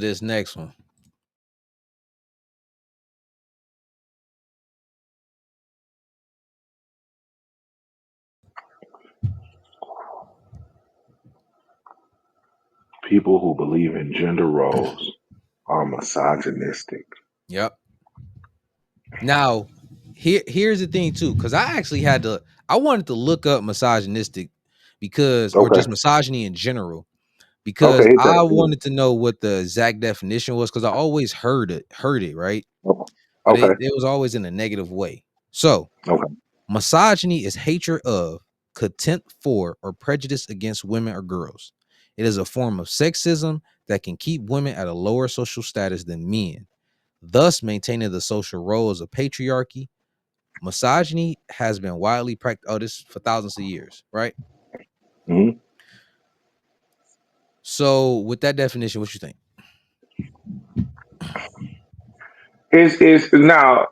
this next one. People who believe in gender roles are misogynistic. Yep. Now, here's the thing too, because I wanted to look up misogynistic because, or just Okay. misogyny in general, because Okay, hit I that. wanted to know what the exact definition was, because I always heard it, right? But Okay. it was always in a negative way. So, Okay. misogyny is hatred of, contempt for, or prejudice against women or girls. It is a form of sexism that can keep women at a lower social status than men, thus maintaining the social roles of patriarchy. Misogyny has been widely practiced this for thousands of years, right? hmm So, with that definition, what you think? Is now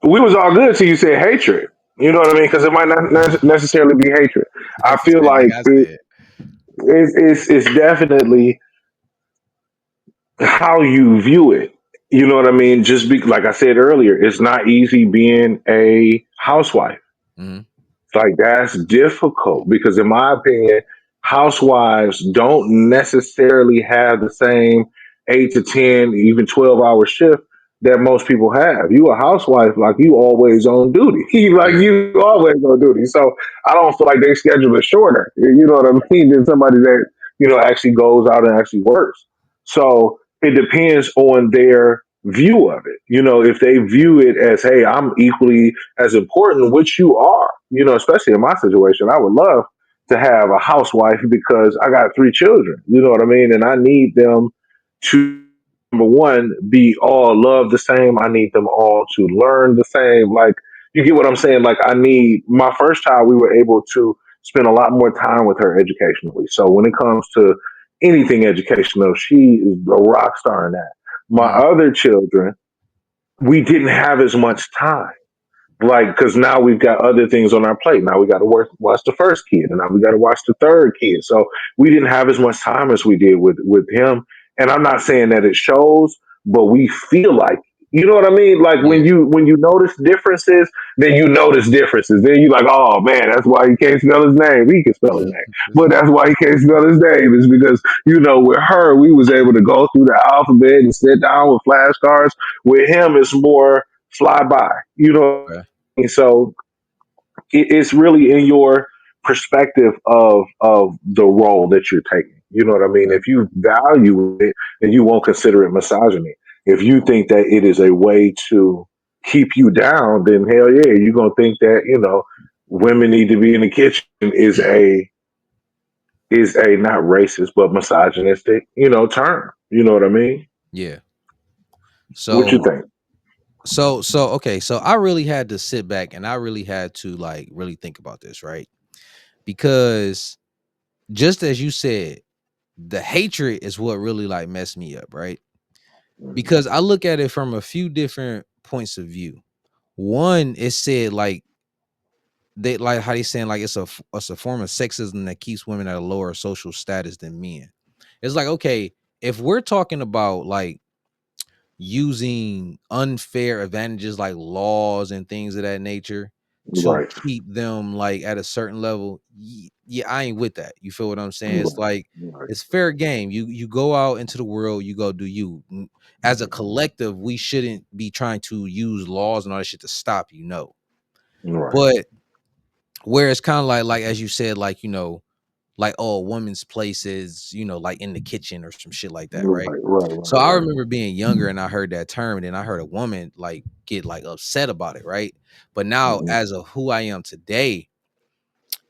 we was all good till you said hatred. You know what I mean? Because it might not necessarily be hatred. I feel Same thing like I said. it's definitely how you view it. You know what I mean? Just be like I said earlier, it's not easy being a housewife. Hmm. Like that's difficult because, in my opinion, housewives don't necessarily have the same 8 to 10, even 12 hour shift that most people have. You a housewife, like you always on duty, like Yeah. you always on duty. So I don't feel like they schedule it shorter. You know what I mean? Than somebody that actually goes out and actually works. So it depends on their view of it. If they view it as, hey, I'm equally as important, which you are, especially in my situation, I would love to have a housewife because I got 3 children, you know what I mean? And I need them to, number one, be all love the same. I need them all to learn the same. Like, you get what I'm saying? Like, I need my first child, we were able to spend a lot more time with her educationally. So when it comes to anything educational, she is a rock star in that. My Mm. other children, we didn't have as much time, like, because now we've got other things on our plate. Now we got to watch the first kid, and now we got to watch the third kid. So we didn't have as much time as we did with him. And I'm not saying that it shows, but we feel like, you know what I mean. Like when Yeah. you notice differences, then you notice differences. Then you like, oh man, that's why he can't spell his name. He can spell his name, but that's why he can't spell his name is because with her we was able to go through the alphabet and sit down with flashcards. With him, it's more fly by. You know, Okay. so it's really in your perspective of the role that you're taking. You know what I mean? Okay. If you value it, then you won't consider it misogyny. If you think that it is a way to keep you down, then hell yeah, you're gonna think that women need to be in the kitchen is a not racist but misogynistic term. You know what I mean? Yeah. What you So think? okay, so I really had to sit back and I really had to like really think about this, right? Because just as you said, the hatred is what really like messed me up, right? Because I look at it from a few different points of view. One, it said like they like how they saying like it's a form of sexism that keeps women at a lower social status than men. It's like, okay, if we're talking about like using unfair advantages like laws and things of that nature to Right, keep them like at a certain level, yeah, I ain't with that. You feel what I'm saying? It's right, like right, it's fair game. You go out into the world, you go do you. As a collective, we shouldn't be trying to use laws and all that shit to stop you. No, right, but where it's kind of like as you said, like like, oh, a woman's place is like in the kitchen or some shit like that, right? right, right, So right, I right. remember being younger and I heard that term, and then I heard a woman like get like upset about it, right? But now, Mhm. as of who I am today,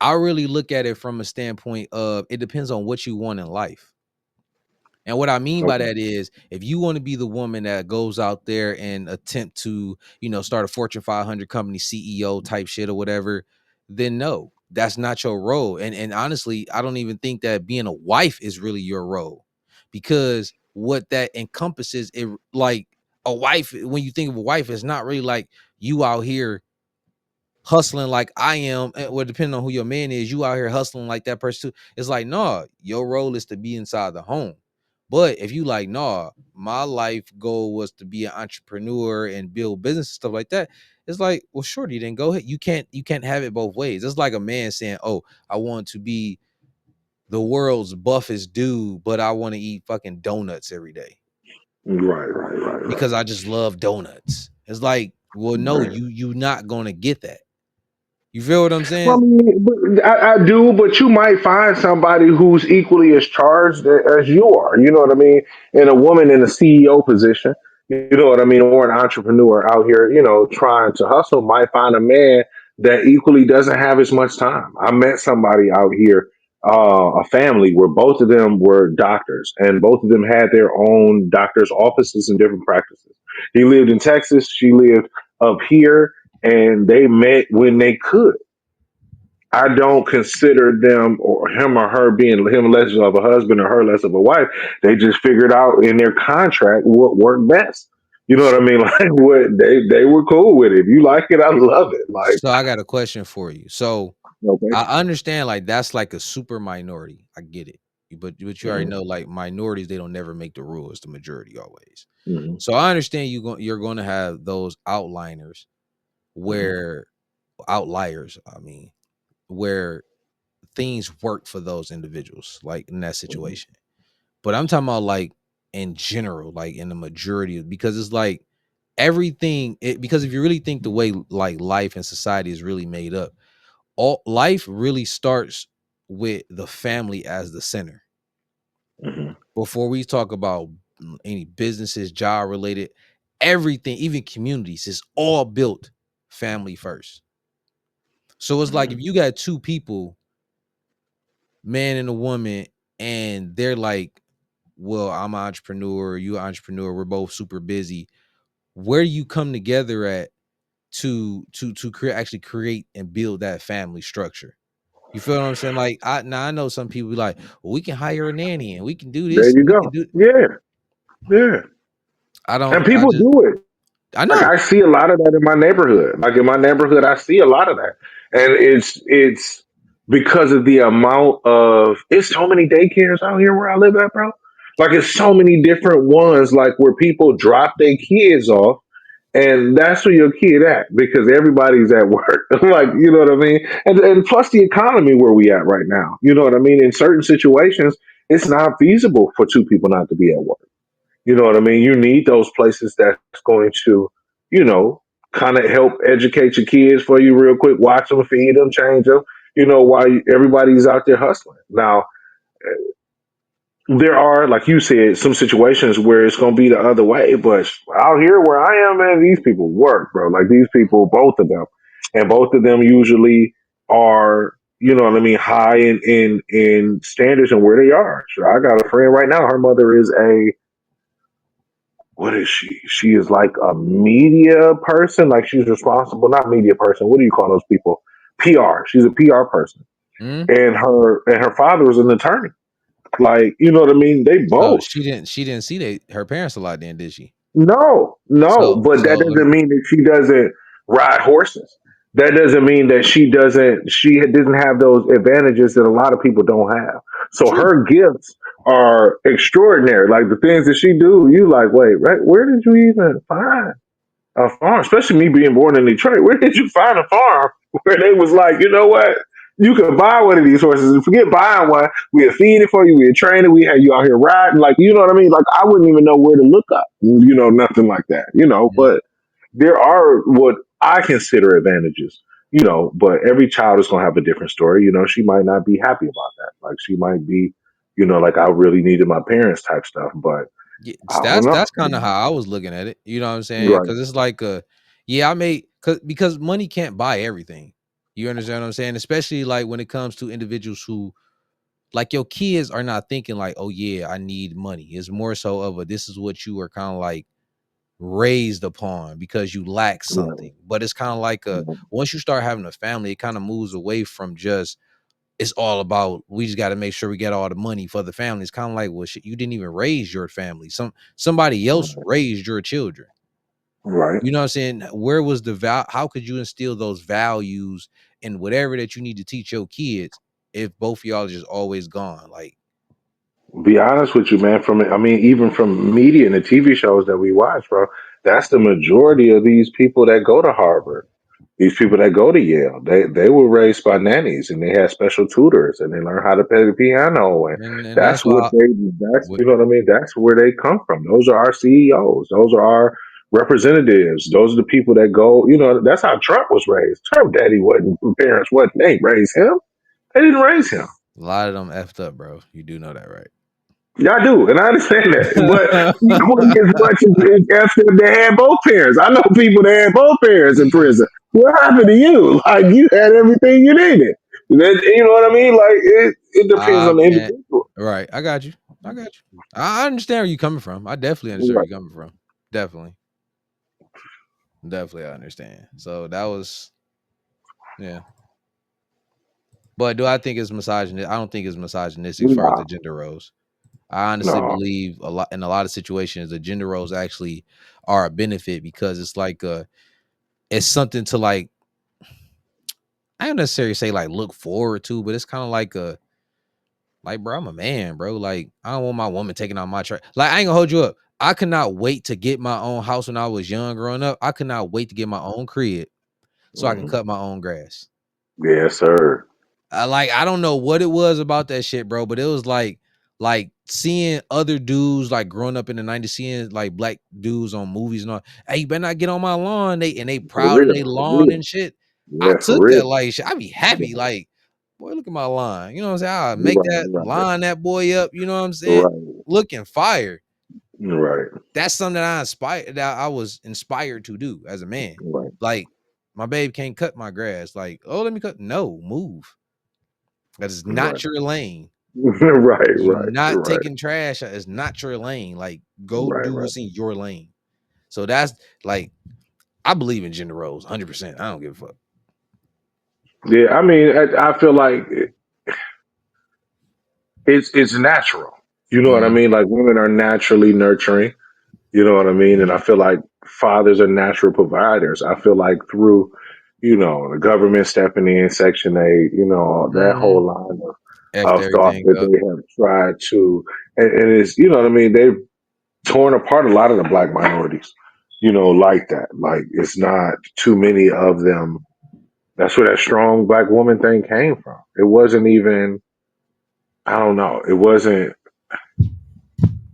I really look at it from a standpoint of it depends on what you want in life. And what I mean by Okay. that is if you want to be the woman that goes out there and attempt to, start a Fortune 500 company CEO type shit or whatever, then no, that's not your role. And honestly, I don't even think that being a wife is really your role, because what that encompasses, it like a wife, when you think of a wife, it's not really like you out here hustling like I am, well, depending on who your man is, you out here hustling like that person too. It's like, no, your role is to be inside the home. But if you like, nah, my life goal was to be an entrepreneur and build business and stuff like that. It's like, well, shorty, then go ahead. You can't have it both ways. It's like a man saying, oh, I want to be the world's buffest dude, but I want to eat fucking donuts every day because I just love donuts. It's like, well, no, right. you not gonna get that. You feel what I'm Well, I saying? mean, I do, but you might find somebody who's equally as charged as you are. You know what I mean? And a woman in a CEO position, you know what I mean, or an entrepreneur out here, trying to hustle, might find a man that equally doesn't have as much time. I met somebody out here, a family where both of them were doctors, and both of them had their own doctor's offices and different practices. He lived in Texas, she lived up here, and they met when they could. I don't consider them or him or her being him less of a husband or her less of a wife. They just figured out in their contract what worked best. You know what I mean? Like what they were cool with it. If you like it, I love it. Like So I got a question for you. So okay, I understand like that's like a super minority. I get it. But you already hmm know like minorities, they don't never make the rule. It's the majority always. hmm So I understand you're gonna have those outliners hmm where outliers, I mean, where things work for those individuals, like in that hmm situation. But I'm talking about like in general, like in the majority, because it's like because if you really think the way like life and society is really made up, all life really starts with the family as the center. hmm Before we talk about any businesses, job related, everything, even communities, is all built family first. So it's like if hmm you got two people, man and a woman, and they're like, well, I'm an entrepreneur, you an entrepreneur, we're both super busy. Where do you come together at to create actually create and build that family structure? You feel what I'm saying? Like I know some people be like, well, we can hire a nanny and we can do There this you and we can go. do. Yeah, yeah. I don't. And I people just. do it. I Like know. I see a lot of that in my neighborhood. Like in my neighborhood, I see a lot of that, and it's because of the amount of it's so many daycares out here where I live at, bro. Like it's so many different ones, like where people drop their kids off, and that's where your kid at because everybody's at work. Like you know what I mean, and plus the economy where we at right now. You know what I mean. In certain situations, it's not feasible for two people not to be at work. You know what I mean? You need those places that's going to, you know, kind of help educate your kids for you real quick, watch them, feed them, change them, while everybody's out there hustling. Now, there are, like you said, some situations where it's going to be the other way, but out here where I am, man, these people work, bro. Like these people, both of them, and both of them usually are, you know what I mean, high in standards and where they are. So I got a friend right now. Her mother is a what is she? She is like a media person. Like she's responsible, not media person. What do you call those people? PR. She's a PR person, Mhm. and her father was an attorney. Like you know what I mean? They So both. she didn't see her parents a lot then, did she? No, no, So but that so let me. doesn't mean that she doesn't ride horses. That doesn't mean that she doesn't have those advantages that a lot of people don't have. So True. her gifts are extraordinary. Like the things that she do, you like, wait, right? Where did you even find a farm, especially me being born in Detroit? Where did you find a farm where they was like, you know what? You could buy one of these horses and forget buying one. We'd feed it for you. We'd train it. We had you out here riding. Like, you know what I mean? Like, I wouldn't even know where to look up, nothing like that, Mhm. but there are what I consider advantages, but every child is going to have a different story. She might not be happy about that. Like, she might be, like, I really needed my parents type stuff, but Yeah, I don't that's know. kind of how I was looking at it. You know what I'm saying? Right. Because it's like yeah, I made because money can't buy everything. You understand what I'm saying? Especially like when it comes to individuals who like your kids are not thinking like, oh yeah, I need money. It's more so of a this is what you are kind of like raised upon because you lack Right. something. But it's kind of like a Right. once you start having a family, it kind of moves away from just it's all about we just got to make sure we get all the money for the family. It's kind of like, well, shit, you didn't even raise your family. Somebody else Right. raised your children. Right. You know what I'm saying? Where was the how could you instill those values and whatever that you need to teach your kids if both of y'all are just always gone? Like Be honest with you, man. I mean, even from media and the TV shows that we watch, bro, that's the majority of these people that go to Harvard. These people that go to Yale, they were raised by nannies and they had special tutors and they learn how to play the piano and And that's that's what why that's with you know what I mean. That's where they come from. Those are our CEOs. Those are our representatives. Those are the people that go. You know, that's how Trump was raised. Trump daddy wasn't parents wasn't they raised him. They didn't raise him. a lot of them effed up, bro. You do know that, right? Yeah, I do, and I understand that. But equally as much as after they had both parents, I know people that had both parents in prison. What happened to you? Like you had everything you needed. You know what I mean? Like it depends I on the can't. individual. Right. I got you. I got you. I understand where you coming from. I definitely understand where Right. you coming from. Definitely. Definitely I understand. So that was yeah. But do I think it's misogynistic? I don't think it's misogynistic as far as the No, gender roles. I honestly no, believe a lot in a lot of situations the gender roles actually are a benefit because it's like it's something to like I don't necessarily say like look forward to, but it's kind of like a like, bro, I'm a man, bro. Like, I don't want my woman taking out my trash. Like, I ain't gonna hold you up. I could not wait to get my own house when I was young growing up. I could not wait to get my own crib so I can mhm. cut my own grass. Yes, sir. I don't know what it was about that shit, bro, but it was like seeing other dudes like growing up in the 90s, seeing like black dudes on movies and all. Hey, you better not get on my lawn. They For proud of real, their for lawn real. and shit. I Yeah, for took real. that like shit. I be happy. Right, Like, boy, look at my lawn. You know what I'm saying? I you're make right, that you're right, line that boy up. You know what I'm saying? right, Looking fire. you're right, That's something that I was inspired to do as a man. right, Like, my babe can't cut my grass. Like, oh, let me cut. No, move. That is not right, your lane. right, You right, not right, taking trash is not your lane. Like, go right, do right. what's in your lane. So that's like I believe in gender roles 100%. I don't give a fuck. Yeah, I mean, I feel like it's natural. You know what I Mhm. mean? Like women are naturally nurturing. You know what I mean? And I feel like fathers are natural providers. I feel like through, the government stepping in, Section 8, that Mhm. whole line Effed of thought everything that up. they have tried to, and it's, you know what I mean? They've torn apart a lot of the black minorities, like that. Like it's not too many of them. That's where that strong black woman thing came from. It wasn't even, I don't know, it wasn't.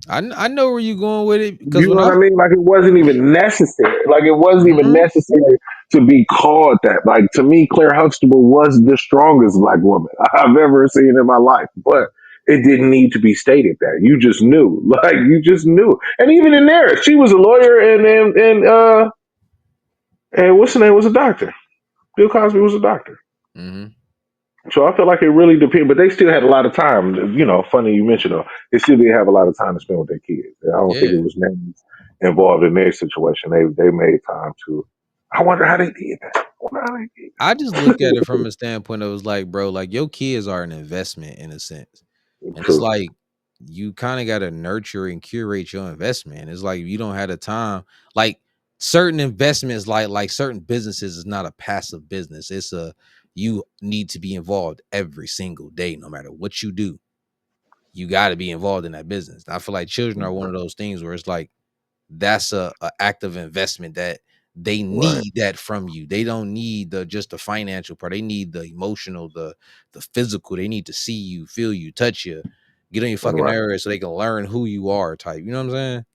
I know where you going with it because You when know I what I mean? Like it wasn't even necessary. Like it wasn't even Mhm. necessary to be called that. Like to me, Claire Huxtable was the strongest black woman I've ever seen in my life. But it didn't need to be stated that. You just knew. Like you just knew. And even in there, she was a lawyer and what's the name was a doctor. Bill Cosby was a doctor. Mhm. So I feel like it really depends, but they still had a lot of time. Funny you mentioned though, they still did have a lot of time to spend with their kids. I don't think it Yeah. was names involved in their situation. They made time to. I wonder how they did that. I wonder how they did I just look at it from a standpoint of was like, bro, like your kids are an investment in a sense. that. And it's True. like you kind of got to nurture and curate your investment. It's like you don't have the time. Like certain investments, like certain businesses is not a passive business. It's a you need to be involved every single day, no matter what you do. You got to be involved in that business. I feel like children are one Right. of those things where it's like that's a active investment that they Right. need that from you. They don't need just the financial part. They need the emotional, the physical. They need to see you, feel you, touch you, get on your fucking Right. nerves so they can learn who you are type. You know what I'm saying?